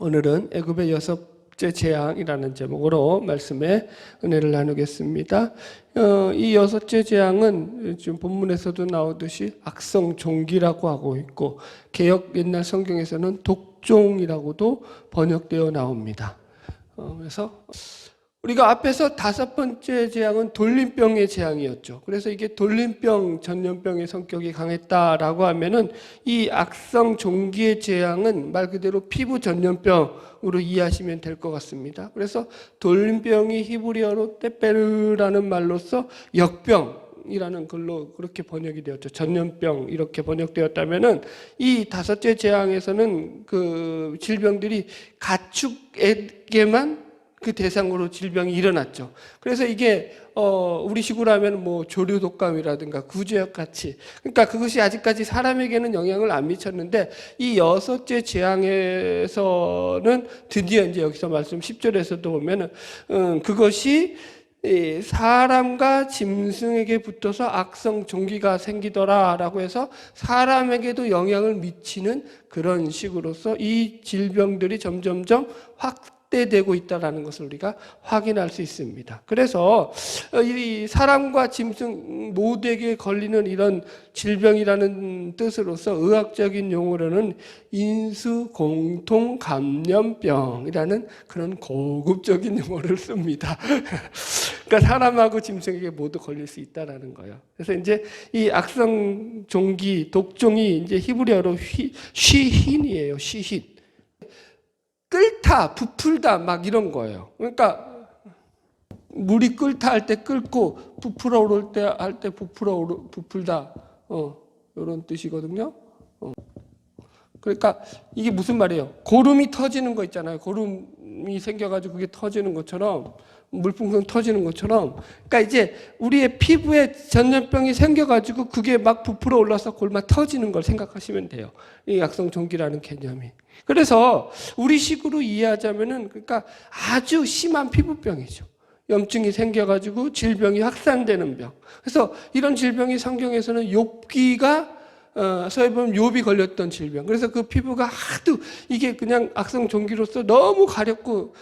오늘은 애굽의 여섯째 재앙이라는 제목으로 말씀에 은혜를 나누겠습니다. 이 여섯째 재앙은 지금 본문에서도 나오듯이 악성 종기라고 하고 있고 개역 옛날 성경에서는 독종이라고도 번역되어 나옵니다. 그래서 우리가 앞에서 다섯 번째 재앙은 돌림병의 재앙이었죠. 그래서 이게 돌림병, 전염병의 성격이 강했다라고 하면은 이 악성 종기의 재앙은 말 그대로 피부 전염병으로 이해하시면 될 것 같습니다. 그래서 돌림병이 히브리어로 떼페르라는 말로서 역병이라는 글로 그렇게 번역이 되었죠. 전염병 이렇게 번역되었다면은 이 다섯째 재앙에서는 그 질병들이 가축에게만 그 대상으로 질병이 일어났죠. 그래서 이게 우리 식으로 하면 뭐 조류독감이라든가 구제역 같이, 그러니까 그것이 아직까지 사람에게는 영향을 안 미쳤는데 이 여섯째 재앙에서는 드디어 이제 여기서 말씀 10절에서도 보면은 그것이 사람과 짐승에게 붙어서 악성 종기가 생기더라라고 해서 사람에게도 영향을 미치는 그런 식으로서 이 질병들이 점점점 확대되고 있다는 것을 우리가 확인할 수 있습니다. 그래서 이 사람과 짐승 모두에게 걸리는 이런 질병이라는 뜻으로서 의학적인 용어로는 인수공통감염병이라는 그런 고급적인 용어를 씁니다. 그러니까 사람하고 짐승에게 모두 걸릴 수 있다라는 거예요. 그래서 이제 이 악성 종기, 독종이 이제 히브리어로 쉬힌이에요. 쉬힌. 끓다, 부풀다 막 이런 거예요. 그러니까 물이 끓다 할 때 끓고 부풀어 오를 때 할 때 부풀다 이런 뜻이거든요. 그러니까 이게 무슨 말이에요? 고름이 터지는 거 있잖아요. 고름이 생겨가지고 그게 터지는 것처럼 물풍선 터지는 것처럼, 그러니까 이제 우리의 피부에 전염병이 생겨가지고 그게 막 부풀어 올라서 골마 터지는 걸 생각하시면 돼요. 이 악성 종기라는 개념이. 그래서 우리식으로 이해하자면은 그러니까 아주 심한 피부병이죠. 염증이 생겨가지고 질병이 확산되는 병. 그래서 이런 질병이 성경에서는 욥기가 서에 보면 욥이 걸렸던 질병. 그래서 그 피부가 하도 이게 그냥 악성 종기로서 너무 가렵고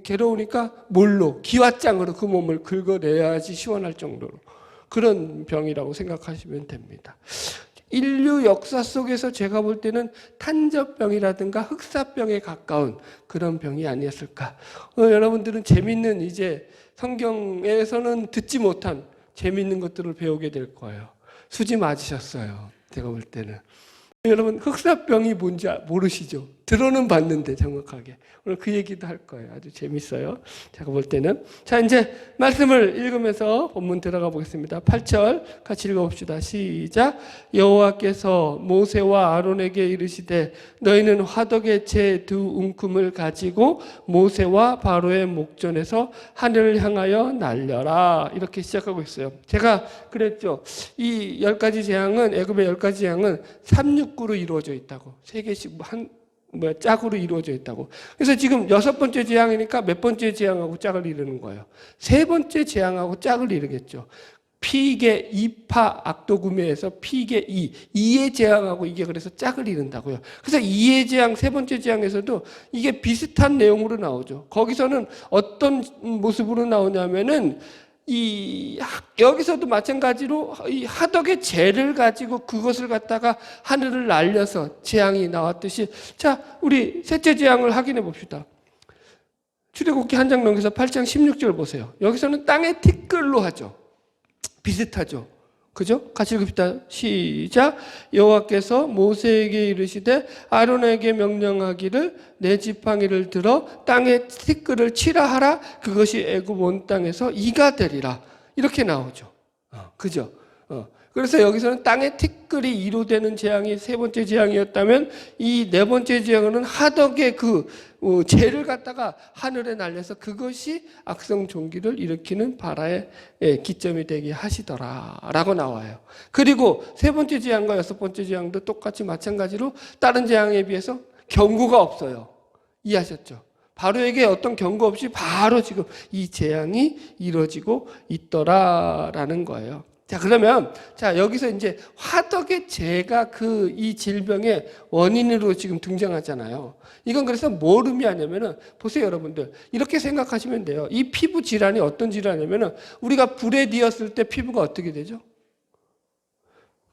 괴로우니까 몰로 기왓장으로 그 몸을 긁어내야지 시원할 정도로 그런 병이라고 생각하시면 됩니다. 인류 역사 속에서 제가 볼 때는 탄저병이라든가 흑사병에 가까운 그런 병이 아니었을까. 여러분들은 재밌는 이제 성경에서는 듣지 못한 재밌는 것들을 배우게 될 거예요. 수지 맞으셨어요. 제가 볼 때는. 여러분 흑사병이 뭔지 모르시죠? 들어는 봤는데 정확하게. 오늘 그 얘기도 할 거예요. 아주 재밌어요. 제가 볼 때는. 자, 이제 말씀을 읽으면서 본문 들어가 보겠습니다. 8절 같이 읽어봅시다. 시작. 여호와께서 모세와 아론에게 이르시되 너희는 화덕의 재 두 움큼을 가지고 모세와 바로의 목전에서 하늘을 향하여 날려라. 이렇게 시작하고 있어요. 제가 그랬죠. 이 10가지 재앙은, 애굽의 10가지 재앙은 369로 이루어져 있다고. 3개씩 짝으로 이루어져 있다고. 그래서 지금 6번째 재앙이니까 몇 번째 재앙하고 짝을 이루는 거예요. 3번째 재앙하고 짝을 이루겠죠. 피계 2파 악도구매에서 피계 2의 재앙하고 이게 그래서 짝을 이룬다고요. 그래서 2의 재앙, 3번째 재앙에서도 이게 비슷한 내용으로 나오죠. 거기서는 어떤 모습으로 나오냐면은 여기서도 마찬가지로 이 하덕의 재를 가지고 그것을 갖다가 하늘을 날려서 재앙이 나왔듯이, 자, 우리 셋째 재앙을 확인해 봅시다. 출애굽기 한 장 넘겨서 8장 16절 보세요. 여기서는 땅의 티끌로 하죠. 비슷하죠. 그죠? 같이 읽읍시다. 시작. 여호와께서 모세에게 이르시되 아론에게 명령하기를 내 지팡이를 들어 땅에 티끌을 치라 하라. 그것이 애굽 온 땅에서 이가 되리라. 이렇게 나오죠. 그죠? 그래서 여기서는 땅에 티끌이 이로 되는 재앙이 3번째 재앙이었다면 이 4번째 재앙은 하덕의 그 재를 갖다가 하늘에 날려서 그것이 악성 종기를 일으키는 발화의 기점이 되게 하시더라라고 나와요. 그리고 3번째 재앙과 6번째 재앙도 똑같이 마찬가지로 다른 재앙에 비해서 경고가 없어요. 이해하셨죠? 바로에게 어떤 경고 없이 바로 지금 이 재앙이 이루어지고 있더라라는 거예요. 자, 그러면, 자, 여기서 이제 화덕의 재가 이 질병의 원인으로 지금 등장하잖아요. 이건 그래서 뭘 의미하냐면은, 보세요, 여러분들. 이렇게 생각하시면 돼요. 이 피부 질환이 어떤 질환이냐면은, 우리가 불에 뒤었을 때 피부가 어떻게 되죠?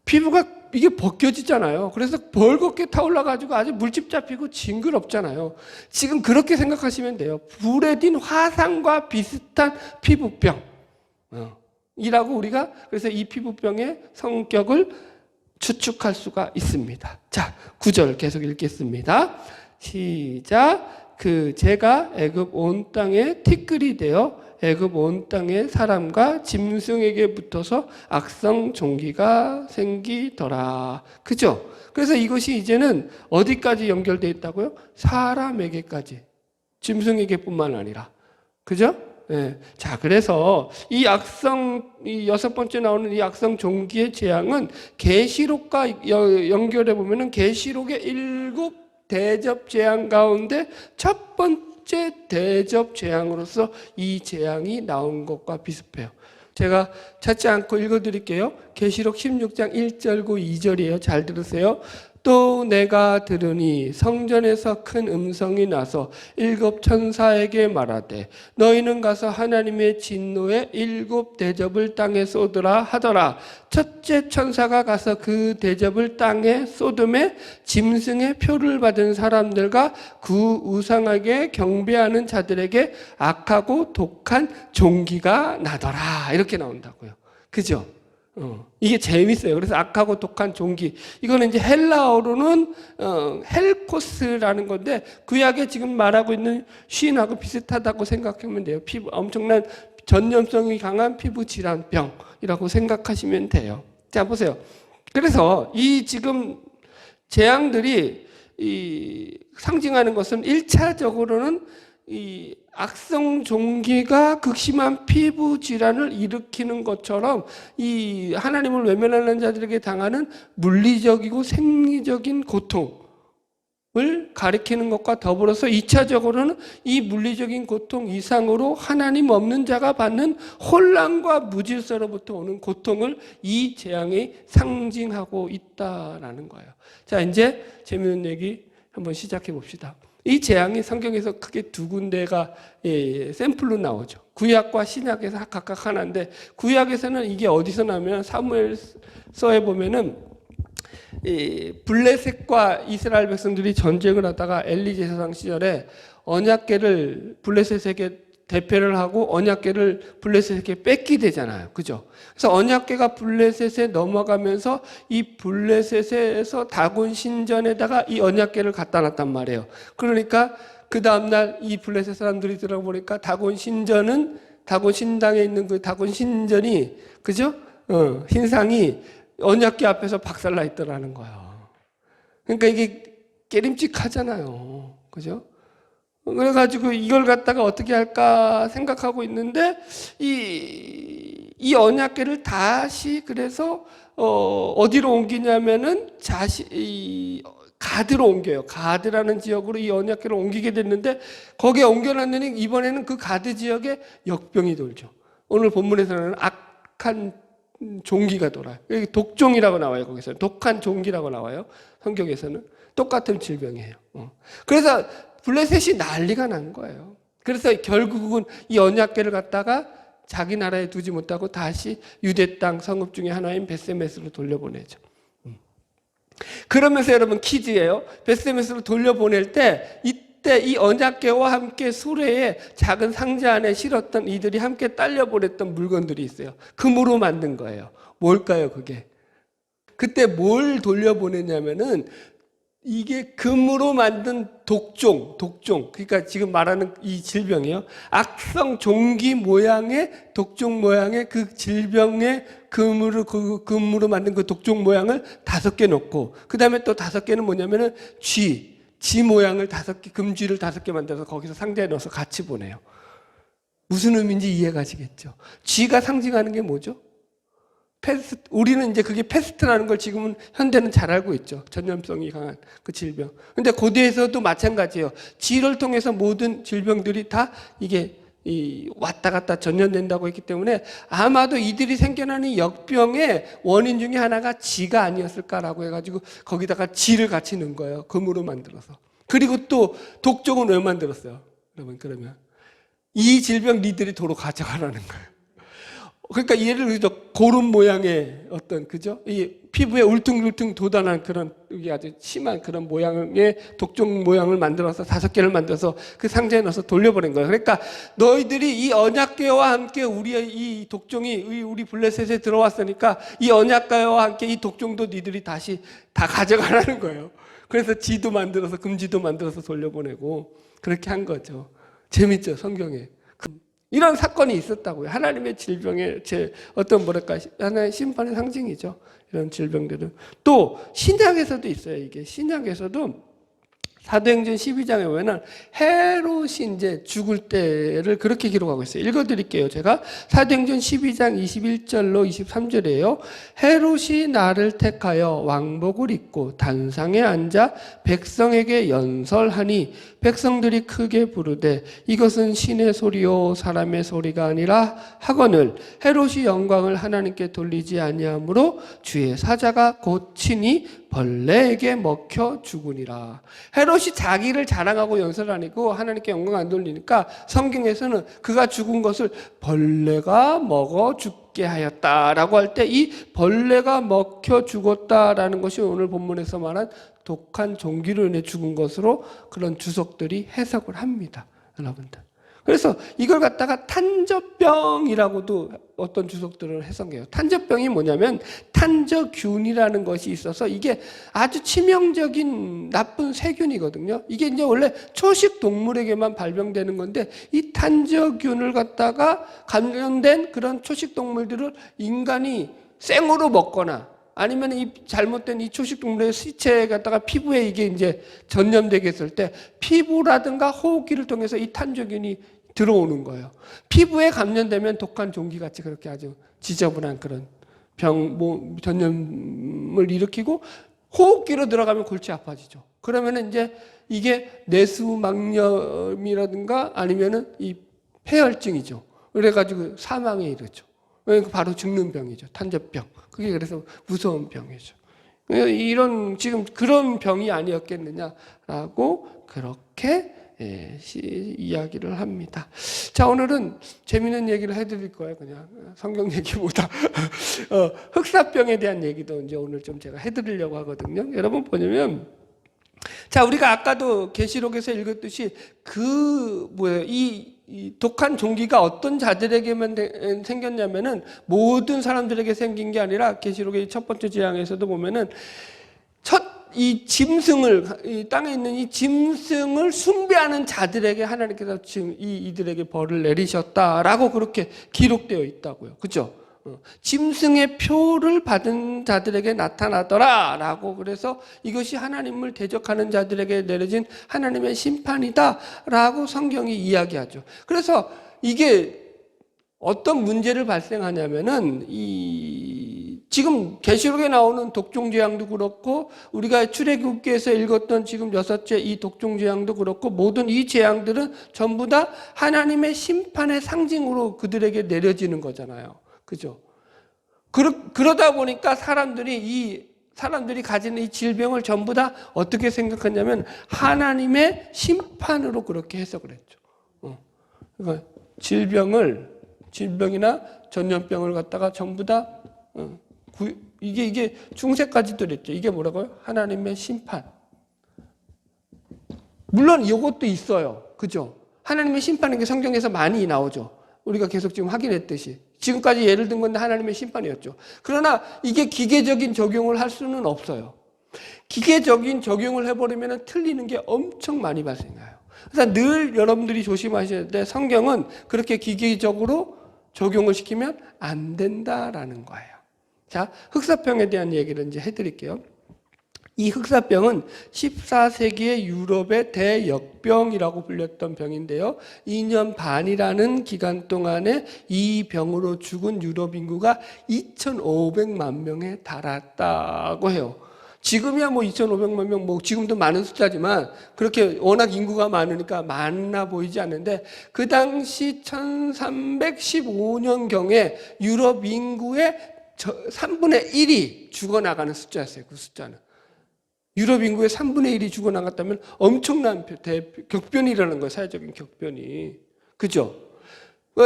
피부가 이게 벗겨지잖아요. 그래서 벌겋게 타올라가지고 아주 물집 잡히고 징그럽잖아요. 지금 그렇게 생각하시면 돼요. 불에 딘 화상과 비슷한 피부병. 이라고 우리가 그래서 이 피부병의 성격을 추측할 수가 있습니다. 자, 9절 계속 읽겠습니다. 시작. 제가 애굽 온 땅에 티끌이 되어 애굽 온 땅의 사람과 짐승에게 붙어서 악성 종기가 생기더라. 그죠? 그래서 이것이 이제는 어디까지 연결되어 있다고요? 사람에게까지. 짐승에게뿐만 아니라. 그죠? 네. 자, 그래서 이 6번째 나오는 이 악성 종기의 재앙은 계시록과 연결해 보면은 계시록의 7 대접 재앙 가운데 첫 번째 대접 재앙으로서 이 재앙이 나온 것과 비슷해요. 제가 찾지 않고 읽어 드릴게요. 계시록 16장 1절고 2절이에요. 잘 들으세요. 또 내가 들으니 성전에서 큰 음성이 나서 7 천사에게 말하되 너희는 가서 하나님의 진노의 7 대접을 땅에 쏟으라 하더라. 첫째 천사가 가서 그 대접을 땅에 쏟음에 짐승의 표를 받은 사람들과 그 우상에게 경배하는 자들에게 악하고 독한 종기가 나더라. 이렇게 나온다고요. 그죠? 이게 재밌어요. 그래서 악하고 독한 종기. 이거는 이제 헬라어로는 헬코스라는 건데 구약에 지금 말하고 있는 쉰하고 비슷하다고 생각하면 돼요. 엄청난 전염성이 강한 피부 질환병이라고 생각하시면 돼요. 자, 보세요. 그래서 이 지금 재앙들이 상징하는 것은 1차적으로는 이 악성 종기가 극심한 피부 질환을 일으키는 것처럼 이 하나님을 외면하는 자들에게 당하는 물리적이고 생리적인 고통을 가리키는 것과 더불어서 2차적으로는 이 물리적인 고통 이상으로 하나님 없는 자가 받는 혼란과 무질서로부터 오는 고통을 이 재앙이 상징하고 있다라는 거예요. 자, 이제 재미있는 얘기 한번 시작해 봅시다. 이 재앙이 성경에서 크게 2군데가 샘플로 나오죠. 구약과 신약에서 각각 하나인데 구약에서는 이게 어디서 나오면 사무엘서에 보면은 블레셋과 이스라엘 백성들이 전쟁을 하다가 엘리 제사장 시절에 언약궤를 블레셋에게 대패를 하고 언약궤를 블레셋에게 뺏게 되잖아요. 그죠? 그래서 언약궤가 블레셋에 넘어가면서 이 블레셋에서 다곤 신전에다가 이 언약궤를 갖다 놨단 말이에요. 그러니까 그 다음날 이 블레셋 사람들이 들어보니까 다곤 신당에 있는 그 다곤 신전이, 그죠? 신상이 언약궤 앞에서 박살나 있더라는 거예요. 그러니까 이게 깨림칙하잖아요. 그죠? 그래가지고 이걸 갖다가 어떻게 할까 생각하고 있는데 이 언약궤를 다시 그래서 어디로 옮기냐면은 가드로 옮겨요. 가드라는 지역으로 이 언약궤를 옮기게 됐는데 거기에 옮겨놨더니 이번에는 그 가드 지역에 역병이 돌죠. 오늘 본문에서는 악한 종기가 돌아요. 여기 독종이라고 나와요. 거기서는 독한 종기라고 나와요. 성경에서는 똑같은 질병이에요. 그래서 블레셋이 난리가 난 거예요. 그래서 결국은 이 언약궤를 갖다가 자기 나라에 두지 못하고 다시 유대 땅 성읍 중에 하나인 벳세메스로 돌려보내죠. 그러면서 여러분 퀴즈예요. 벳세메스로 돌려보낼 때 이때 이 언약궤와 함께 수레에 작은 상자 안에 실었던 이들이 함께 딸려 보냈던 물건들이 있어요. 금으로 만든 거예요. 뭘까요, 그게? 그때 뭘 돌려보냈냐면은 이게 금으로 만든 독종. 그러니까 지금 말하는 이 질병이요. 악성 종기 모양의 독종 모양의 그 질병의 금으로 만든 그 독종 모양을 5개 넣고, 그 다음에 또 5개는 뭐냐면은 쥐 모양을 5개, 금쥐를 5개 만들어서 거기서 상자에 넣어서 같이 보내요. 무슨 의미인지 이해가시겠죠? 쥐가 상징하는 게 뭐죠? 우리는 이제 그게 패스트라는 걸 지금은 현대는 잘 알고 있죠. 전염성이 강한 그 질병. 근데 고대에서도 마찬가지예요. 쥐를 통해서 모든 질병들이 다 이게 이 왔다 갔다 전염된다고 했기 때문에 아마도 이들이 생겨나는 역병의 원인 중에 하나가 쥐가 아니었을까라고 해가지고 거기다가 쥐를 같이 넣은 거예요. 금으로 만들어서. 그리고 또 독종은 왜 만들었어요? 그러면 이 질병 니들이 도로 가져가라는 거예요. 그러니까 예를 들어서 고름 모양의 어떤 그죠? 이 피부에 울퉁불퉁 돋아난 그런 이게 아주 심한 그런 모양의 독종 모양을 만들어서 5개를 만들어서 그 상자에 넣어서 돌려버린 거예요. 그러니까 너희들이 이 언약궤와 함께 우리의 이 독종이 우리 블레셋에 들어왔으니까 이 언약궤와 함께 이 독종도 니들이 다시 다 가져가라는 거예요. 그래서 지도 만들어서 금지도 만들어서 돌려보내고 그렇게 한 거죠. 재밌죠, 성경에. 이런 사건이 있었다고요. 하나님의 질병의 어떤 뭐랄까 하나의 심판의 상징이죠. 이런 질병들은 또 신약에서도 있어요. 이게 신약에서도 사도행전 12장에 보면은 헤롯이 이제 죽을 때를 그렇게 기록하고 있어요. 읽어드릴게요. 제가 사도행전 12장 21절로 23절이에요. 헤롯이 나를 택하여 왕복을 입고 단상에 앉아 백성에게 연설하니 백성들이 크게 부르되 이것은 신의 소리요 사람의 소리가 아니라 하거늘 헤롯이 영광을 하나님께 돌리지 아니하므로 주의 사자가 곧 친히 벌레에게 먹혀 죽으니라. 헤롯이 자기를 자랑하고 연설하니까 하나님께 영광 안 돌리니까 성경에서는 그가 죽은 것을 벌레가 먹어 죽게 하였다라고 할 때 이 벌레가 먹혀 죽었다라는 것이 오늘 본문에서 말한 독한 종기로 인해 죽은 것으로 그런 주석들이 해석을 합니다. 여러분들. 그래서 이걸 갖다가 탄저병이라고도 어떤 주석들을 해석해요. 탄저병이 뭐냐면 탄저균이라는 것이 있어서 이게 아주 치명적인 나쁜 세균이거든요. 이게 이제 원래 초식 동물에게만 발병되는 건데 이 탄저균을 갖다가 감염된 그런 초식 동물들을 인간이 생으로 먹거나 아니면 이 잘못된 이 초식 동물의 시체에 갖다가 피부에 이게 이제 전염되게 했을 때 피부라든가 호흡기를 통해서 이 탄저균이 들어오는 거예요. 피부에 감염되면 독한 종기같이 그렇게 아주 지저분한 그런 전염을 일으키고 호흡기로 들어가면 골치 아파지죠. 그러면 이제 이게 내수막염이라든가 아니면은 이 폐혈증이죠. 그래가지고 사망에 이르죠. 바로 죽는 병이죠. 탄저병. 그게 그래서 무서운 병이죠. 이런 지금 그런 병이 아니었겠느냐라고 그렇게 이야기를 합니다. 자, 오늘은 재미있는 얘기를 해드릴 거예요. 그냥 성경 얘기보다 흑사병에 대한 얘기도 이제 오늘 좀 제가 해드리려고 하거든요. 여러분 보냐면 자, 우리가 아까도 계시록에서 읽었듯이 이 독한 종기가 어떤 자들에게만 생겼냐면은 모든 사람들에게 생긴 게 아니라 계시록의 첫 번째 재앙에서도 보면은 이 땅에 있는 이 짐승을 숭배하는 자들에게 하나님께서 지금 이들에게 벌을 내리셨다라고 그렇게 기록되어 있다고요. 그죠? 짐승의 표를 받은 자들에게 나타나더라라고 그래서 이것이 하나님을 대적하는 자들에게 내려진 하나님의 심판이다라고 성경이 이야기하죠. 그래서 이게 어떤 문제를 발생하냐면은 지금 계시록에 나오는 독종 재앙도 그렇고 우리가 출애굽기에서 읽었던 지금 6째 이 독종 재앙도 그렇고 모든 이 재앙들은 전부 다 하나님의 심판의 상징으로 그들에게 내려지는 거잖아요. 그죠? 그러다 보니까 사람들이 가지는 이 질병을 전부 다 어떻게 생각하냐면 하나님의 심판으로 그렇게 해석을 했죠. 그러니까 질병이나 전염병을 갖다가 전부 다 이게 중세까지도 그랬죠. 이게 뭐라고요? 하나님의 심판. 물론 이것도 있어요. 그죠? 하나님의 심판인 게 성경에서 많이 나오죠. 우리가 계속 지금 확인했듯이. 지금까지 예를 든 건데 하나님의 심판이었죠. 그러나 이게 기계적인 적용을 할 수는 없어요. 기계적인 적용을 해버리면 틀리는 게 엄청 많이 발생해요. 그래서 늘 여러분들이 조심하셔야 돼. 성경은 그렇게 기계적으로 적용을 시키면 안 된다라는 거예요. 자, 흑사병에 대한 얘기를 이제 해드릴게요. 이 흑사병은 14세기의 유럽의 대역병이라고 불렸던 병인데요. 2년 반이라는 기간 동안에 이 병으로 죽은 유럽 인구가 2,500만 명에 달았다고 해요. 지금이야 뭐 2,500만 명, 뭐 지금도 많은 숫자지만 그렇게 워낙 인구가 많으니까 많아 보이지 않는데 그 당시 1315년경에 유럽 인구의 3분의 1이 죽어나가는 숫자였어요. 그 숫자는. 유럽 인구의 3분의 1이 죽어나갔다면 엄청난 격변이 일어나는 거예요. 사회적인 격변이. 그죠?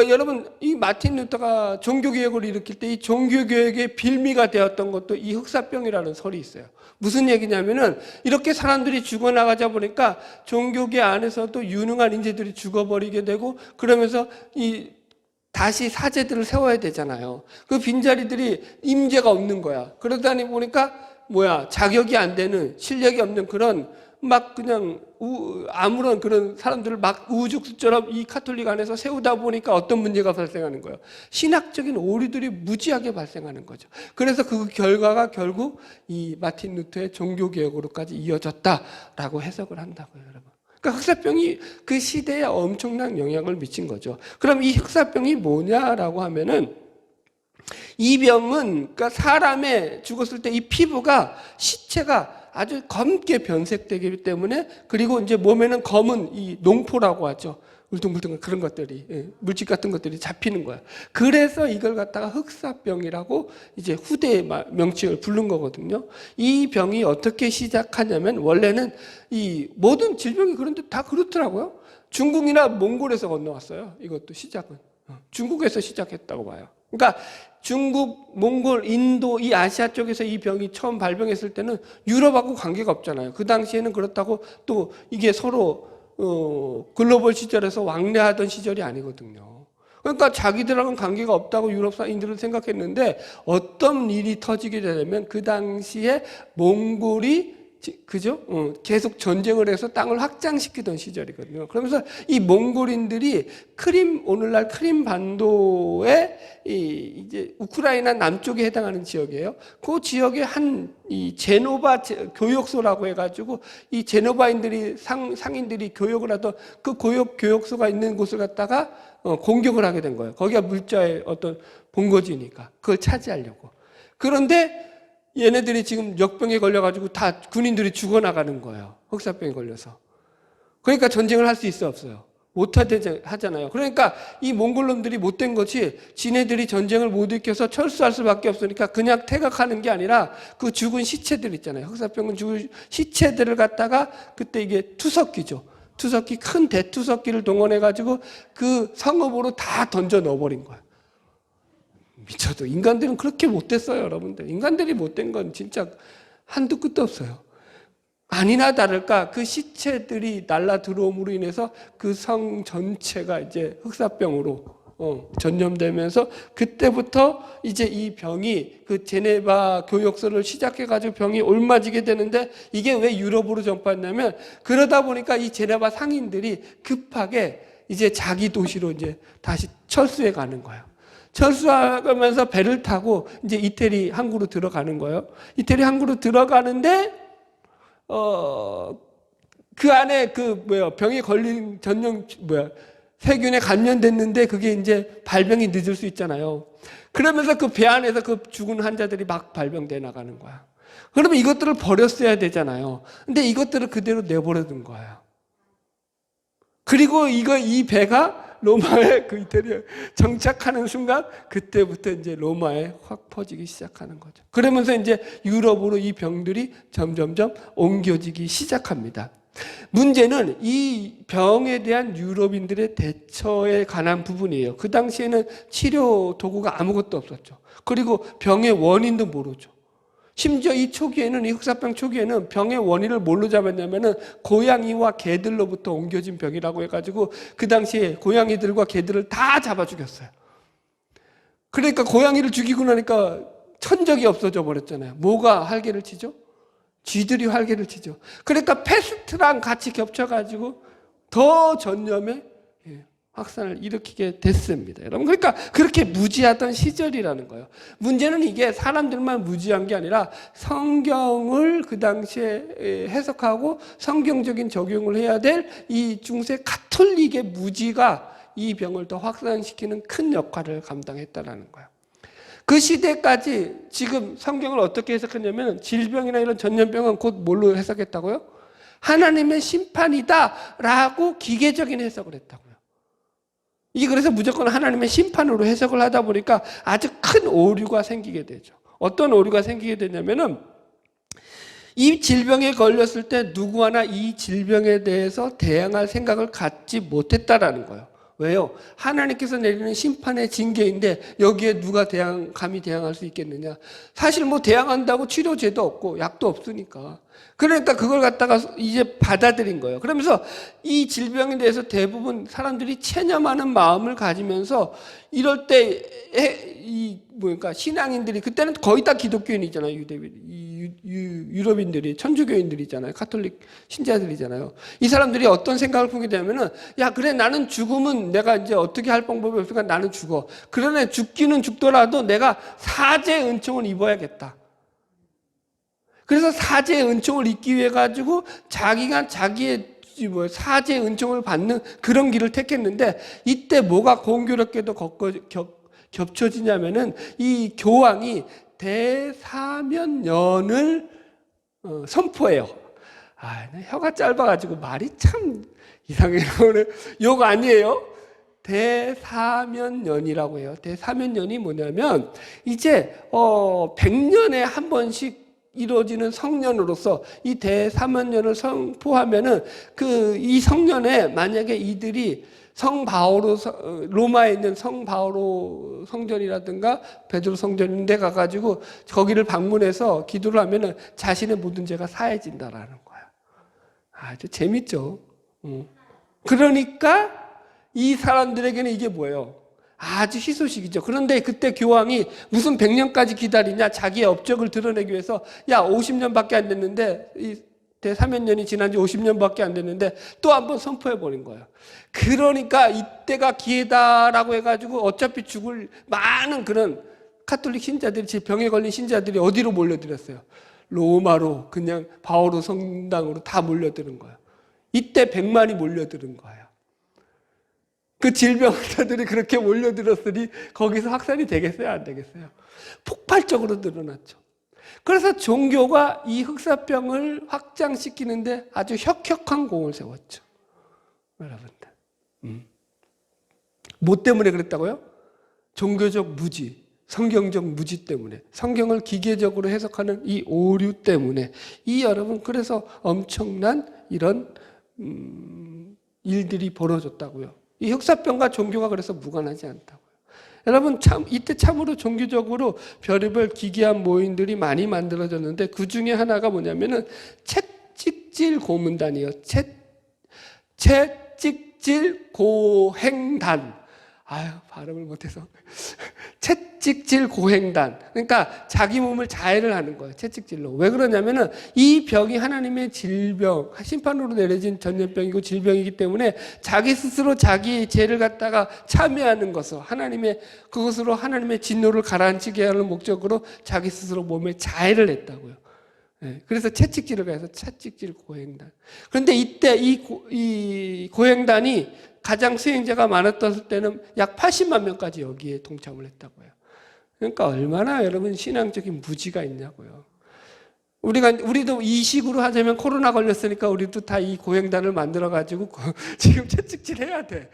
여러분, 이 마틴 루터가 종교개혁을 일으킬 때 이 종교개혁의 빌미가 되었던 것도 이 흑사병이라는 설이 있어요. 무슨 얘기냐면은 이렇게 사람들이 죽어나가자 보니까 종교계 안에서도 유능한 인재들이 죽어버리게 되고 그러면서 다시 사제들을 세워야 되잖아요. 그 빈자리들이 임재가 없는 거야. 그러다니 보니까 자격이 안 되는, 실력이 없는 그런 막 그냥 아무런 그런 사람들을 막 우후죽순처럼 이 카톨릭 안에서 세우다 보니까 어떤 문제가 발생하는 거예요. 신학적인 오류들이 무지하게 발생하는 거죠. 그래서 그 결과가 결국 이 마틴 루터의 종교개혁으로까지 이어졌다라고 해석을 한다고요, 여러분. 그러니까 흑사병이 그 시대에 엄청난 영향을 미친 거죠. 그럼 이 흑사병이 뭐냐라고 하면은 이 병은 그러니까 사람의 죽었을 때 이 피부가 시체가 아주 검게 변색되기 때문에 그리고 이제 몸에는 검은 이 농포라고 하죠. 울퉁불퉁한 그런 것들이 물질 같은 것들이 잡히는 거야. 그래서 이걸 갖다가 흑사병이라고 이제 후대의 명칭을 부른 거거든요. 이 병이 어떻게 시작하냐면 원래는 이 모든 질병이 그런데 다 그렇더라고요. 중국이나 몽골에서 건너왔어요. 이것도 시작은 중국에서 시작했다고 봐요. 그러니까 중국, 몽골, 인도 이 아시아 쪽에서 이 병이 처음 발병했을 때는 유럽하고 관계가 없잖아요. 그 당시에는 그렇다고 또 이게 서로 글로벌 시절에서 왕래하던 시절이 아니거든요. 그러니까 자기들하고는 관계가 없다고 유럽 사인들은 생각했는데 어떤 일이 터지게 되냐면 그 당시에 몽골이 그죠? 계속 전쟁을 해서 땅을 확장시키던 시절이거든요. 그러면서 이 몽골인들이 오늘날 크림 반도의 이제 우크라이나 남쪽에 해당하는 지역이에요. 그 지역에 이 제노바 교역소라고 해가지고 이 제노바인들이 상인들이 교역을 하던 그 교역소가 있는 곳을 갖다가 공격을 하게 된 거예요. 거기가 물자의 어떤 본거지니까 그걸 차지하려고. 그런데 얘네들이 지금 역병에 걸려가지고 다 군인들이 죽어나가는 거예요. 흑사병에 걸려서. 그러니까 전쟁을 할 수 있어 없어요? 못하잖아요. 그러니까 이 몽골놈들이 못된 것이 지네들이 전쟁을 못 일으켜서 철수할 수밖에 없으니까 그냥 퇴각하는 게 아니라 그 죽은 시체들 있잖아요. 흑사병은 죽은 시체들을 갖다가 그때 이게 투석기죠. 투석기, 큰 대투석기를 동원해가지고 그 성읍으로 다 던져 넣어버린 거예요. 미쳐도 인간들은 그렇게 못됐어요, 여러분들. 인간들이 못된 건 진짜 한두 끝도 없어요. 아니나 다를까 그 시체들이 날라 들어옴으로 인해서 그 성 전체가 이제 흑사병으로 전염되면서 그때부터 이제 이 병이 그 제네바 교역소를 시작해가지고 병이 옮아지게 되는데 이게 왜 유럽으로 전파했냐면 그러다 보니까 이 제네바 상인들이 급하게 이제 자기 도시로 이제 다시 철수해 가는 거예요. 철수하면서 배를 타고 이제 이태리 항구로 들어가는 거예요. 이태리 항구로 들어가는데 그 안에 병에 걸린 세균에 감염됐는데 그게 이제 발병이 늦을 수 있잖아요. 그러면서 그 배 안에서 그 죽은 환자들이 막 발병돼 나가는 거야. 그러면 이것들을 버렸어야 되잖아요. 근데 이것들을 그대로 내버려둔 거예요. 그리고 이 배가 로마에 그 이태리에 정착하는 순간 그때부터 이제 로마에 확 퍼지기 시작하는 거죠. 그러면서 이제 유럽으로 이 병들이 점점점 옮겨지기 시작합니다. 문제는 이 병에 대한 유럽인들의 대처에 관한 부분이에요. 그 당시에는 치료 도구가 아무것도 없었죠. 그리고 병의 원인도 모르죠. 심지어 이 흑사병 초기에는 병의 원인을 뭘로 잡았냐면은 고양이와 개들로부터 옮겨진 병이라고 해가지고 그 당시에 고양이들과 개들을 다 잡아 죽였어요. 그러니까 고양이를 죽이고 나니까 천적이 없어져 버렸잖아요. 뭐가 활개를 치죠? 쥐들이 활개를 치죠. 그러니까 패스트랑 같이 겹쳐가지고 더 전염에 확산을 일으키게 됐습니다. 여러분, 그러니까 그렇게 무지하던 시절이라는 거예요. 문제는 이게 사람들만 무지한 게 아니라 성경을 그 당시에 해석하고 성경적인 적용을 해야 될 이 중세 가톨릭의 무지가 이 병을 더 확산시키는 큰 역할을 감당했다는 거예요. 그 시대까지 지금 성경을 어떻게 해석했냐면 질병이나 이런 전염병은 곧 뭘로 해석했다고요? 하나님의 심판이다라고 기계적인 해석을 했다고요. 이게 그래서 무조건 하나님의 심판으로 해석을 하다 보니까 아주 큰 오류가 생기게 되죠. 어떤 오류가 생기게 되냐면은 이 질병에 걸렸을 때 누구 하나 이 질병에 대해서 대항할 생각을 갖지 못했다라는 거예요. 왜요? 하나님께서 내리는 심판의 징계인데 여기에 누가 감히 대항할 수 있겠느냐? 사실 뭐 대항한다고 치료제도 없고 약도 없으니까. 그러니까 그걸 갖다가 이제 받아들인 거예요. 그러면서 이 질병에 대해서 대부분 사람들이 체념하는 마음을 가지면서 이럴 때 신앙인들이 그때는 거의 다 기독교인이잖아요. 유럽인들이 천주교인들이잖아요. 카톨릭 신자들이잖아요. 이 사람들이 어떤 생각을 품게 되면은 야 그래 나는 죽으면 내가 이제 어떻게 할 방법이 없으니까 나는 죽어. 그러네 죽기는 죽더라도 내가 사죄의 은총을 입어야겠다. 그래서 사죄의 은총을 입기 위해 가지고 자기가 자기의 사죄의 은총을 받는 그런 길을 택했는데 이때 뭐가 공교롭게도 겹쳐지냐면은 이 교황이 대사면연을 선포해요. 혀가 짧아가지고 말이 참 이상해요. 욕 아니에요. 대사면연이라고 해요. 대사면연이 뭐냐면 이제 100년에 한 번씩 이루어지는 성년으로서 이 대사면연을 선포하면은 이 성년에 만약에 이들이 로마에 있는 성 바오로 성전이라든가 베드로 성전인데 가가지고 거기를 방문해서 기도를 하면은 자신의 모든 죄가 사해진다라는 거야. 아주 재밌죠. 그러니까 이 사람들에게는 이게 뭐예요? 아주 희소식이죠. 그런데 그때 교황이 무슨 100년까지 기다리냐? 자기의 업적을 드러내기 위해서 50년밖에 안 됐는데 대사면연이 지난 지 50년밖에 안 됐는데 또 한 번 선포해버린 거예요. 그러니까 이때가 기회다라고 해가지고 어차피 죽을 많은 그런 카톨릭 신자들이 병에 걸린 신자들이 어디로 몰려들었어요? 로마로 그냥 바오로 성당으로 다 몰려드는 거예요. 이때 100만이 몰려드는 거예요. 그 질병자들이 그렇게 몰려들었으니 거기서 확산이 되겠어요? 안 되겠어요? 폭발적으로 늘어났죠. 그래서 종교가 이 흑사병을 확장시키는데 아주 혁혁한 공을 세웠죠. 여러분들. 뭐 때문에 그랬다고요? 종교적 무지, 성경적 무지 때문에, 성경을 기계적으로 해석하는 이 오류 때문에 여러분 그래서 엄청난 이런 일들이 벌어졌다고요. 이 흑사병과 종교가 그래서 무관하지 않다고요. 여러분 이때 참으로 종교적으로 별의별 기괴한 모임들이 많이 만들어졌는데 그 중에 하나가 뭐냐면은 채찍질 고문단이에요. 채찍질 고행단. 발음을 못해서. 채찍질 고행단. 그러니까 자기 몸을 자해를 하는 거예요. 채찍질로. 왜 그러냐면은 이 병이 하나님의 질병, 심판으로 내려진 전염병이고 질병이기 때문에 자기 스스로 자기의 죄를 갖다가 참여하는 것을 그것으로 하나님의 진노를 가라앉히게 하는 목적으로 자기 스스로 몸에 자해를 했다고요. 그래서 채찍질을 해서 채찍질 고행단. 그런데 이때 이 고행단이 가장 수행자가 많았던 때는 약 80만 명까지 여기에 동참을 했다고요. 그러니까 얼마나 여러분 신앙적인 무지가 있냐고요. 우리도 이 식으로 하자면 코로나 걸렸으니까 우리도 다 이 고행단을 만들어가지고 지금 채찍질 해야 돼.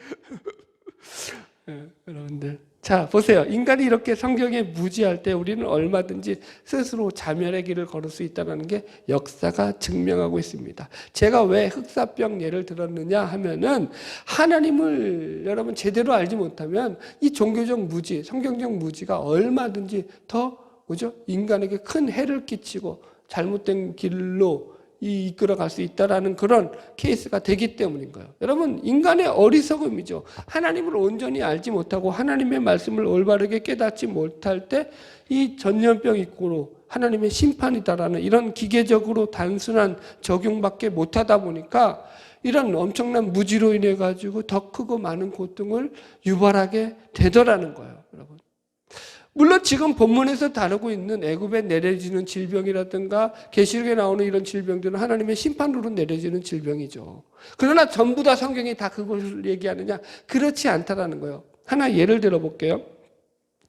여러분들. 자, 보세요. 인간이 이렇게 성경에 무지할 때 우리는 얼마든지 스스로 자멸의 길을 걸을 수 있다는 게 역사가 증명하고 있습니다. 제가 왜 흑사병 예를 들었느냐 하면은 하나님을 여러분 제대로 알지 못하면 이 종교적 무지, 성경적 무지가 얼마든지 더 인간에게 큰 해를 끼치고 잘못된 길로 이끌어갈 수 있다라는 그런 케이스가 되기 때문인 거예요. 여러분 인간의 어리석음이죠. 하나님을 온전히 알지 못하고 하나님의 말씀을 올바르게 깨닫지 못할 때 이 전염병 입고로 하나님의 심판이다라는 이런 기계적으로 단순한 적용밖에 못하다 보니까 이런 엄청난 무지로 인해 가지고 더 크고 많은 고통을 유발하게 되더라는 거예요. 여러분. 물론 지금 본문에서 다루고 있는 애굽에 내려지는 질병이라든가 계시록에 나오는 이런 질병들은 하나님의 심판으로 내려지는 질병이죠. 그러나 전부 다 성경이 다 그걸 얘기하느냐? 그렇지 않다라는 거예요. 하나 예를 들어 볼게요.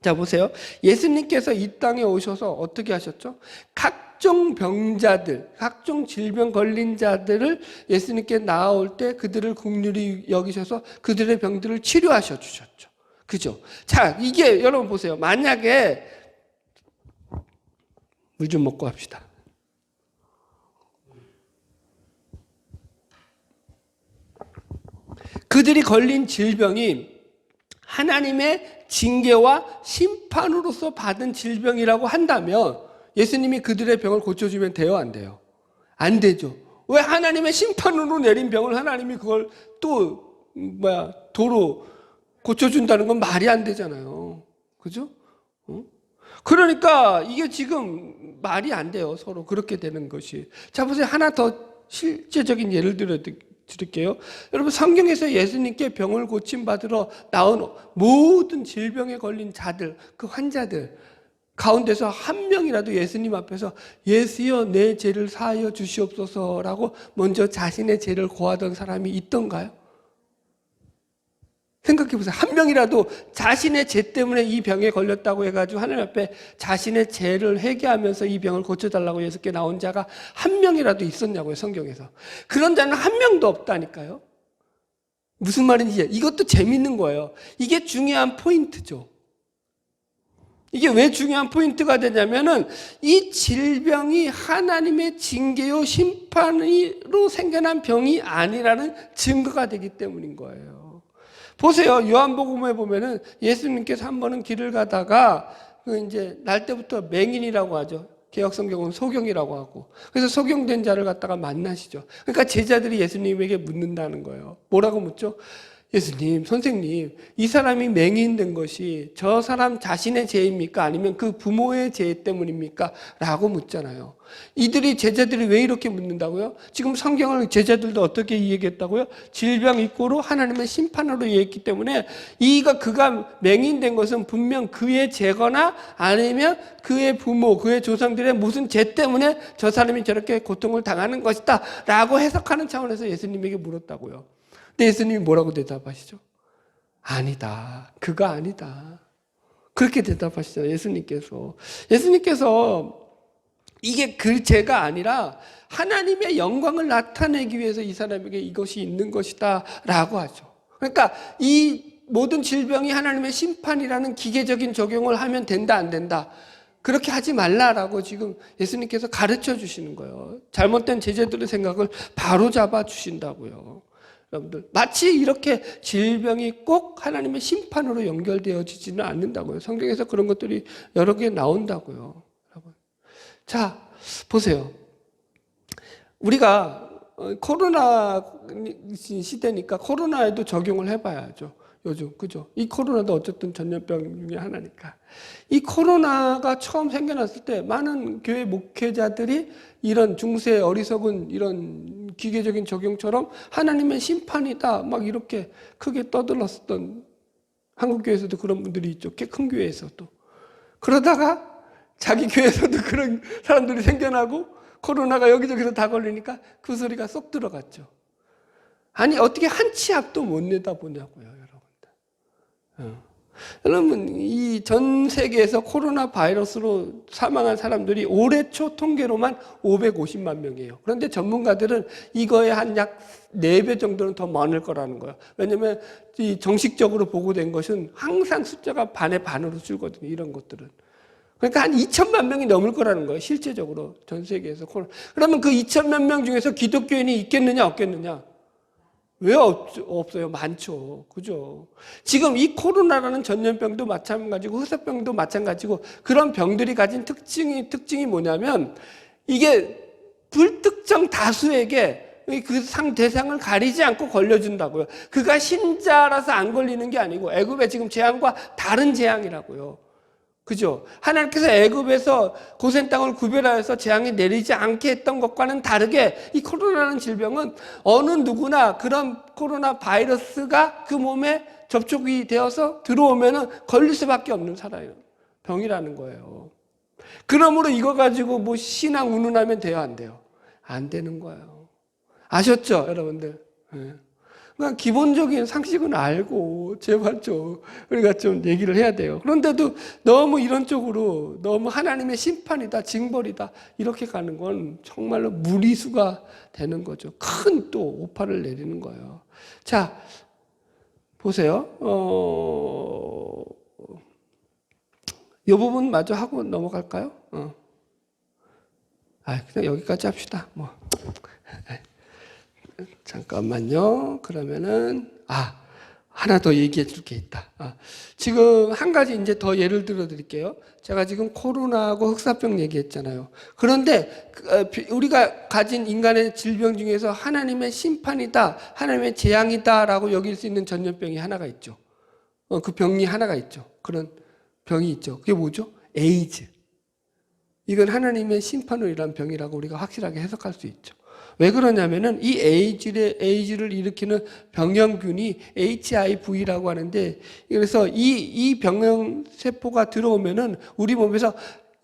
자, 보세요. 예수님께서 이 땅에 오셔서 어떻게 하셨죠? 각종 병자들, 각종 질병 걸린 자들을 예수님께 나아올 때 그들을 긍휼히 여기셔서 그들의 병들을 치료하셔 주셨죠. 그죠? 자, 이게 여러분 보세요. 만약에 물 좀 먹고 합시다. 그들이 걸린 질병이 하나님의 징계와 심판으로서 받은 질병이라고 한다면 예수님이 그들의 병을 고쳐주면 돼요, 안 돼요? 안 되죠. 왜 하나님의 심판으로 내린 병을 하나님이 그걸 또 도로 고쳐준다는 건 말이 안 되잖아요. 그죠? 그러니까 이게 지금 말이 안 돼요. 서로 그렇게 되는 것이. 자, 보세요. 하나 더 실제적인 예를 드릴게요. 여러분, 성경에서 예수님께 병을 고침받으러 나온 모든 질병에 걸린 자들, 그 환자들 가운데서 한 명이라도 예수님 앞에서 예수여 내 죄를 사하여 주시옵소서라고 먼저 자신의 죄를 고하던 사람이 있던가요? 생각해 보세요. 한 명이라도 자신의 죄 때문에 이 병에 걸렸다고 해가지고 하나님 앞에 자신의 죄를 회개하면서 이 병을 고쳐달라고 예수께 나온 자가 한 명이라도 있었냐고요, 성경에서. 그런 자는 한 명도 없다니까요. 무슨 말인지 이것도 재밌는 거예요. 이게 중요한 포인트죠. 이게 왜 중요한 포인트가 되냐면은 이 질병이 하나님의 징계요 심판으로 생겨난 병이 아니라는 증거가 되기 때문인 거예요. 보세요. 요한복음에 보면은 예수님께서 한 번은 길을 가다가 이제 날 때부터 맹인이라고 하죠. 개역성경은 소경이라고 하고. 그래서 소경된 자를 갖다가 만나시죠. 그러니까 제자들이 예수님에게 묻는다는 거예요. 뭐라고 묻죠? 예수님, 선생님, 이 사람이 맹인된 것이 저 사람 자신의 죄입니까? 아니면 그 부모의 죄 때문입니까? 라고 묻잖아요. 제자들이 왜 이렇게 묻는다고요? 지금 성경을 제자들도 어떻게 이해했다고요? 질병 있고로 하나님의 심판으로 이해했기 때문에 그가 맹인된 것은 분명 그의 죄거나 아니면 그의 부모, 그의 조상들의 무슨 죄 때문에 저 사람이 저렇게 고통을 당하는 것이다 라고 해석하는 차원에서 예수님에게 물었다고요. 근데 예수님이 뭐라고 대답하시죠? 아니다. 그가 아니다. 그렇게 대답하시잖아요. 예수님께서 이게 그 죄가 아니라 하나님의 영광을 나타내기 위해서 이 사람에게 이것이 있는 것이다 라고 하죠. 그러니까 이 모든 질병이 하나님의 심판이라는 기계적인 적용을 하면 된다 안 된다. 그렇게 하지 말라라고 지금 예수님께서 가르쳐 주시는 거예요. 잘못된 제자들의 생각을 바로 잡아 주신다고요. 여러분들, 마치 이렇게 질병이 꼭 하나님의 심판으로 연결되어지지는 않는다고요. 성경에서 그런 것들이 여러 개 나온다고요. 여러분. 자, 보세요. 우리가 코로나 시대니까 코로나에도 적용을 해봐야죠. 요즘, 그죠? 이 코로나도 어쨌든 전염병 중에 하나니까. 이 코로나가 처음 생겨났을 때 많은 교회 목회자들이 이런 중세 어리석은 이런 기계적인 적용처럼 하나님의 심판이다 막 이렇게 크게 떠들었었던 한국교회에서도 그런 분들이 있죠. 꽤 큰 교회에서도. 그러다가 자기 교회에서도 그런 사람들이 생겨나고 코로나가 여기저기서 다 걸리니까 그 소리가 쏙 들어갔죠. 아니 어떻게 한 치 앞도 못 내다보냐고요, 여러분들. 여러분, 이 전 세계에서 코로나 바이러스로 사망한 사람들이 올해 초 통계로만 550만 명이에요. 그런데 전문가들은 이거에 한 약 4배 정도는 더 많을 거라는 거예요. 왜냐하면 이 정식적으로 보고된 것은 항상 숫자가 반의 반으로 줄거든요. 이런 것들은. 그러니까 한 2천만 명이 넘을 거라는 거예요. 실제적으로 전 세계에서. 그러면 그 2천만 명 중에서 기독교인이 있겠느냐 없겠느냐? 왜 없어요? 많죠. 그죠? 지금 이 코로나라는 전염병도 마찬가지고 흑사병도 마찬가지고 그런 병들이 가진 특징이 뭐냐면 이게 불특정 다수에게 그 대상을 가리지 않고 걸려준다고요. 그가 신자라서 안 걸리는 게 아니고 애굽의 지금 재앙과 다른 재앙이라고요. 그죠? 하나님께서 애굽에서 고센 땅을 구별하여서 재앙이 내리지 않게 했던 것과는 다르게 이 코로나라는 질병은 어느 누구나 그런 코로나 바이러스가 그 몸에 접촉이 되어서 들어오면은 걸릴 수밖에 없는 병이라는 거예요. 그러므로 이거 가지고 뭐 신앙 운운하면 돼요, 안 돼요? 안 되는 거예요. 아셨죠, 여러분들? 네. 그러니까 기본적인 상식은 알고 제발 좀 우리가 좀 얘기를 해야 돼요. 그런데도 너무 이런 쪽으로 너무 하나님의 심판이다, 징벌이다 이렇게 가는 건 정말로 무리수가 되는 거죠. 큰 또 오판을 내리는 거예요. 자, 보세요. 이 부분 마저 하고 넘어갈까요? 그냥 여기까지 합시다. 뭐. 잠깐만요. 그러면은, 하나 더 얘기해 줄 게 있다. 지금 한 가지 이제 더 예를 들어 드릴게요. 제가 지금 코로나하고 흑사병 얘기했잖아요. 그런데 우리가 가진 인간의 질병 중에서 하나님의 심판이다, 하나님의 재앙이다라고 여길 수 있는 전염병이 하나가 있죠. 그 병이 하나가 있죠. 그런 병이 있죠. 그게 뭐죠? 에이즈. 이건 하나님의 심판으로 일어난 병이라고 우리가 확실하게 해석할 수 있죠. 왜 그러냐면은 이 에이즈를 일으키는 병형균이 HIV라고 하는데, 그래서 이 병형세포가 들어오면은 우리 몸에서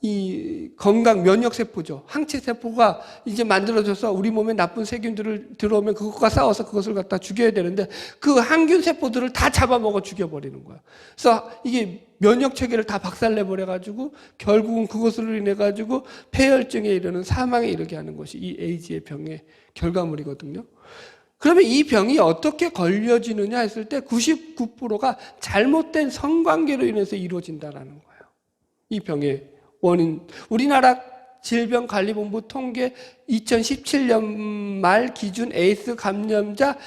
이 건강 면역세포죠. 항체세포가 이제 만들어져서 우리 몸에 나쁜 세균들을 들어오면 그것과 싸워서 그것을 갖다 죽여야 되는데 그 항균세포들을 다 잡아먹어 죽여버리는 거예요. 그래서 이게 면역체계를 다 박살내버려가지고 결국은 그것으로 인해가지고 폐혈증에 이르는 사망에 이르게 하는 것이 이 에이즈의 병의 결과물이거든요. 그러면 이 병이 어떻게 걸려지느냐 했을 때 99%가 잘못된 성관계로 인해서 이루어진다라는 거예요. 이 병의 원인. 우리나라 질병관리본부 통계 2017년 말 기준 에이스 감염자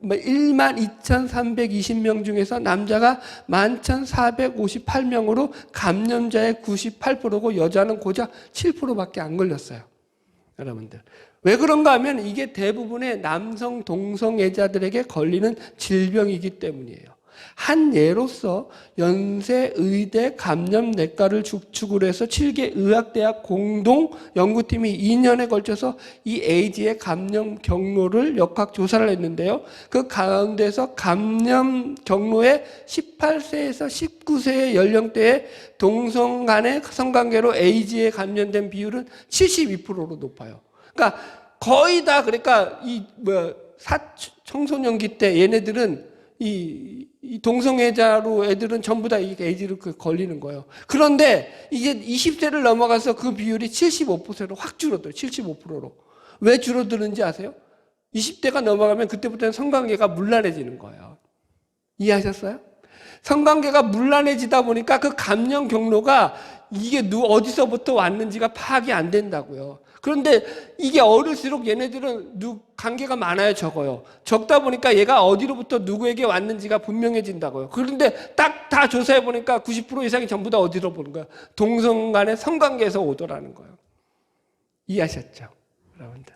12,320명 중에서 남자가 11,458명으로 감염자의 98%고 여자는 고작 7%밖에 안 걸렸어요. 여러분들. 왜 그런가 하면 이게 대부분의 남성 동성애자들에게 걸리는 질병이기 때문이에요. 한 예로서 연세의대 감염내과를 주축으로 해서 7개 의학대학 공동 연구팀이 2년에 걸쳐서 이 에이즈의 감염 경로를 역학조사를 했는데요. 그 가운데서 감염 경로의 18세에서 19세의 연령대의 동성 간의 성관계로 에이즈에 감염된 비율은 72%로 높아요. 그러니까 거의 다, 그러니까 청소년기 때 얘네들은 이 동성애자로 애들은 전부 다 이 에이즈를 걸리는 거예요. 그런데 이제 20세를 넘어가서 그 비율이 75%로 확 줄어들어요. 75%로. 왜 줄어드는지 아세요? 20대가 넘어가면 그때부터는 성관계가 문란해지는 거예요. 이해하셨어요? 성관계가 문란해지다 보니까 그 감염 경로가 이게 어디서부터 왔는지가 파악이 안 된다고요. 그런데 이게 어릴수록 얘네들은 관계가 많아요, 적어요. 적다 보니까 얘가 어디로부터 누구에게 왔는지가 분명해진다고요. 그런데 딱 다 조사해 보니까 90% 이상이 전부 다 어디로 보는 거야? 동성 간의 성관계에서 오더라는 거예요. 이해하셨죠? 여러분들.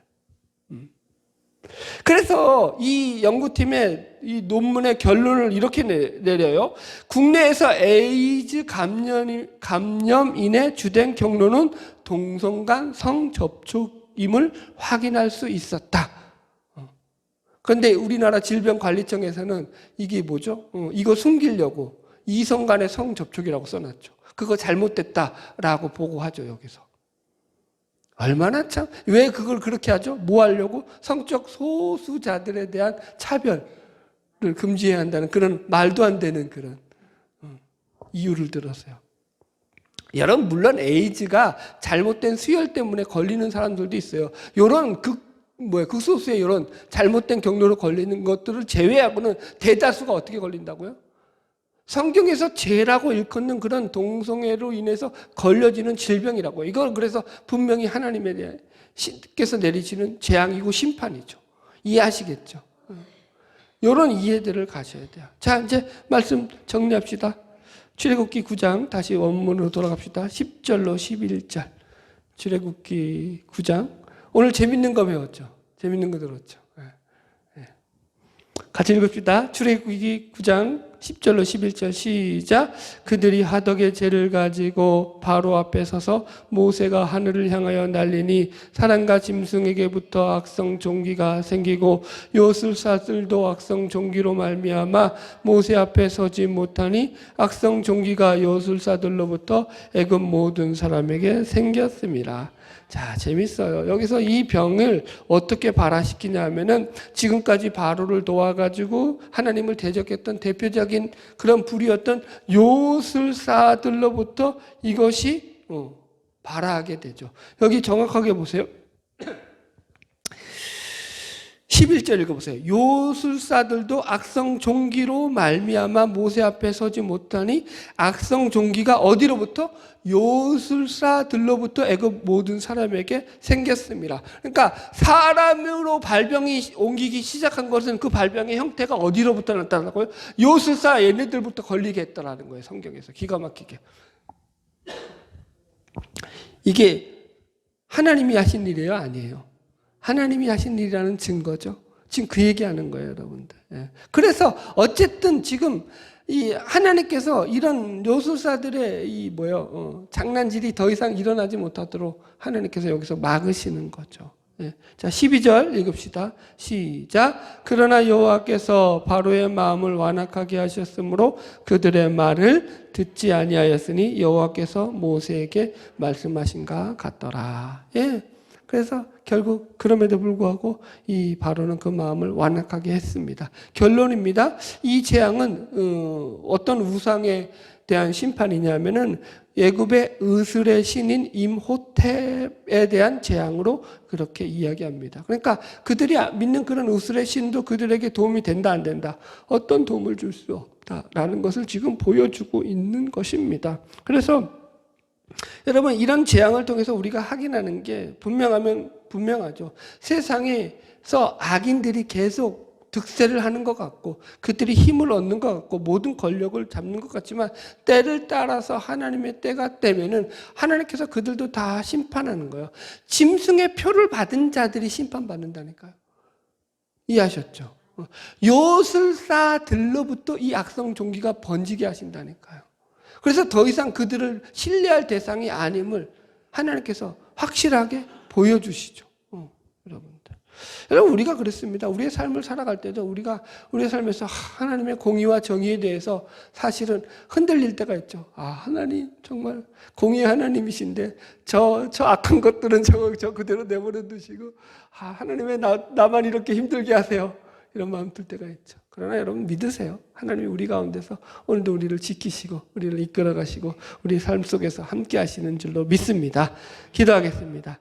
그래서 이 연구팀의 이 논문의 결론을 이렇게 내려요. 국내에서 에이즈 감염인의 주된 경로는 동성 간 성접촉임을 확인할 수 있었다. 그런데 우리나라 질병관리청에서는 이게 뭐죠? 이거 숨기려고 이성 간의 성접촉이라고 써놨죠. 그거 잘못됐다라고 보고하죠, 여기서. 얼마나 참, 왜 그걸 그렇게 하죠? 뭐 하려고? 성적 소수자들에 대한 차별을 금지해야 한다는 그런 말도 안 되는 그런 이유를 들었어요. 여러분, 물론 에이즈가 잘못된 수혈 때문에 걸리는 사람들도 있어요. 요런 극소수의 이런 잘못된 경로로 걸리는 것들을 제외하고는 대다수가 어떻게 걸린다고요? 성경에서 죄라고 일컫는 그런 동성애로 인해서 걸려지는 질병이라고. 이걸 그래서 분명히 하나님에 대해 께서 내리시는 재앙이고 심판이죠. 이해하시겠죠? 이런 이해들을 가셔야 돼요. 자, 이제 말씀 정리합시다. 출애굽기 9장 다시 원문으로 돌아갑시다. 10절로 11절. 출애굽기 9장. 오늘 재밌는 거 배웠죠? 재밌는 거 들었죠? 같이 읽읍시다. 출애굽기 9장 10절로 11절 시작. 그들이 하덕의 재를 가지고 바로 앞에 서서 모세가 하늘을 향하여 날리니 사람과 짐승에게부터 악성 종기가 생기고 요술사들도 악성 종기로 말미암아 모세 앞에 서지 못하니 악성 종기가 요술사들로부터 애굽 모든 사람에게 생겼습니다. 자, 재밌어요. 여기서 이 병을 어떻게 발화시키냐 하면은 지금까지 바로를 도와가지고 하나님을 대적했던 대표적인 그런 불이었던 요술사들로부터 이것이 발화하게 되죠. 여기 정확하게 보세요. 11절 읽어보세요. 요술사들도 악성 종기로 말미암아 모세 앞에 서지 못하니 악성 종기가 어디로부터? 요술사들로부터 애굽 모든 사람에게 생겼습니다. 그러니까 사람으로 발병이 옮기기 시작한 것은 그 발병의 형태가 어디로부터 나타나고요? 요술사 얘네들부터 걸리게 했다라는 거예요. 성경에서 기가 막히게. 이게 하나님이 하신 일이에요? 아니에요. 하나님이 하신 일이라는 증거죠. 지금 그 얘기하는 거예요, 여러분들. 그래서 어쨌든 지금 이 하나님께서 이런 요술사들의 이 장난질이 더 이상 일어나지 못하도록 하나님께서 여기서 막으시는 거죠. 자, 12절 읽읍시다. 시작. 그러나 여호와께서 바로의 마음을 완악하게 하셨으므로 그들의 말을 듣지 아니하였으니 여호와께서 모세에게 말씀하신가 같더라. 그래서 결국 그럼에도 불구하고 이 바로는 그 마음을 완악하게 했습니다. 결론입니다. 이 재앙은 어떤 우상에 대한 심판이냐면은 애굽의 의술의 신인 임호텝에 대한 재앙으로 그렇게 이야기합니다. 그러니까 그들이 믿는 그런 의술의 신도 그들에게 도움이 된다 안 된다. 어떤 도움을 줄 수 없다라는 것을 지금 보여주고 있는 것입니다. 그래서 여러분 이런 재앙을 통해서 우리가 확인하는 게 분명하죠. 세상에서 악인들이 계속 득세를 하는 것 같고 그들이 힘을 얻는 것 같고 모든 권력을 잡는 것 같지만 때를 따라서 하나님의 때가 되면은 하나님께서 그들도 다 심판하는 거예요. 짐승의 표를 받은 자들이 심판받는다니까요. 이해하셨죠? 요술사들로부터 이 악성 종기가 번지게 하신다니까요. 그래서 더 이상 그들을 신뢰할 대상이 아님을 하나님께서 확실하게 보여주시죠. 여러분들. 여러분, 우리가 그렇습니다. 우리의 삶을 살아갈 때도 우리의 삶에서 하나님의 공의와 정의에 대해서 사실은 흔들릴 때가 있죠. 하나님 정말 공의의 하나님이신데 저 악한 것들은 저 그대로 내버려 두시고 하나님 왜 나만 이렇게 힘들게 하세요? 이런 마음 들 때가 있죠. 그러나 여러분 믿으세요. 하나님이 우리 가운데서 오늘도 우리를 지키시고 우리를 이끌어 가시고 우리 삶 속에서 함께 하시는 줄로 믿습니다. 기도하겠습니다.